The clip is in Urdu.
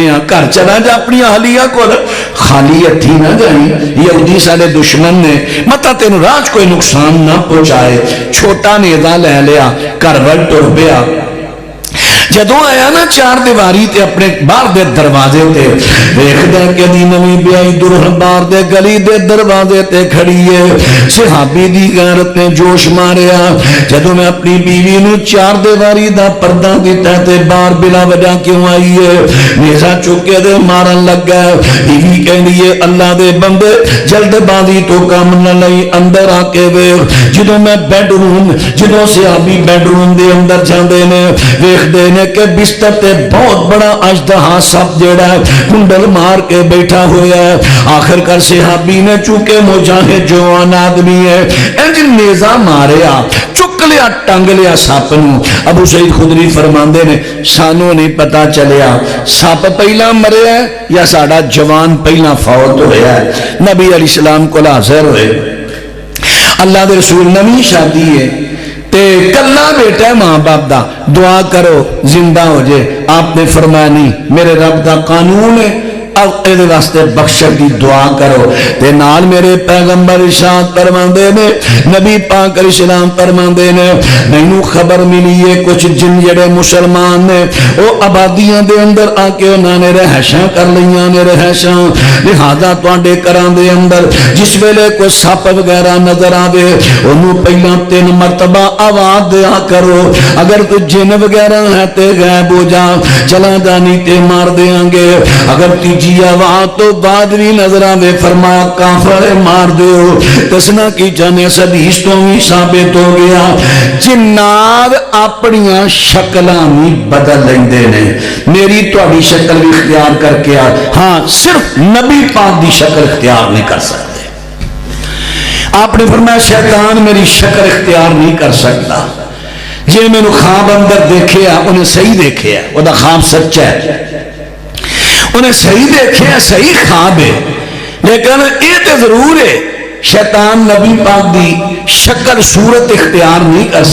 جانے گھر چلا جا اپنی اہلیہ کو خالی ہتھی نہ جائیں یہودی سارے دشمن نے متا تینوں راج کوئی نقصان نہ پہنچائے چھوٹا نیزہ لے لیا گھر ول ٹر پیا جدوں آیا نا چار دیواری تے اپنے باہر دے دروازے تے ویکھدا کہ دی نویں بیائی درہ باہر دے گلی دے دروازے تے کھڑی ہے صحابی دی غیرت نے جوش ماریا جدوں میں اپنی بیوی نو چار دیواری دا پردہ دیتا تے باہر بلا وجہ کیوں آئی ہے نیزہ چکے دے مارن لگ گیا بیوی کہندی ہے اللہ دے بندے جلد بازی تو کام نہ لئی اندر آ کے ویکھ جدوں میں بیڈ روم جدوں صحابی بیڈ روم دے اندر جاندے نے ویکھدے نے کہ بستر تے بہت بڑا اژدہا سپ جیڑا ہے کنڈل مار کے بیٹھا ہوا ہے آخر کر صحابی نے چونکہ مجاہد جوان آدمی ہے انج نیزہ ماریا چک لیا ٹنگ لیا سپ نو ابو سعید خدری فرماندے نے سانو نہیں پتا چلیا سپ پہلا مریا ہے یا ساڈا جوان پہلا فوت ہویا ہے نبی علیہ السلام کو حاضر ہوئے اللہ دے رسول نویں شادی ہے تے کلا بیٹا ہے ماں باپ دا دعا کرو زندہ ہو جائے آپ نے فرمایا نہیں میرے رب دا قانون ہے اب اے واسطے بخشش دی دعا کرو تے نال میرے پیغمبر ارشاد فرماندے نے نبی پاک علیہ السلام فرماندے نے مینوں خبر ملی ہے کچھ جن جڑے مسلمان نے او آبادیاں دے اندر آ کے انہاں نے رہائشاں کر لیاں نے رہائشاں لہذا تواڈے گھراں دے اندر جس ویلے کوئی سپ وغیرہ نظر آوے اونوں پہلا 3 مرتبہ آواز دیا کرو اگر کوئی جن وغیرہ ہے تے غائب ہو جا چلا جانی تے مار دیاں گے اگر تیجی آواز تو بعد بھی نظر آوے فرمایا کافر مار دیو دسنا کی جانے حدیث تو بھی ثابت ہو گیا جنات اپنیاں شکلاں بھی بدل لیندے نے میری تہاڈی شکل بھی اختیار کر کے ہاں صرف نبی پاک دی شکل اختیار نہیں کر سکتے آپ نے فرمایا شیطان میری شکل اختیار نہیں کر سکتا جے میں نے خواب اندر دیکھیا انہیں صحیح دیکھیا وہ دا خواب سچا ہے انہیں صحیح دیکھیا صحیح خواب ہے لیکن یہ تو ضرور ہے شیطان نبی پاک دی شکل صورت اختیار نہیں کر سکتا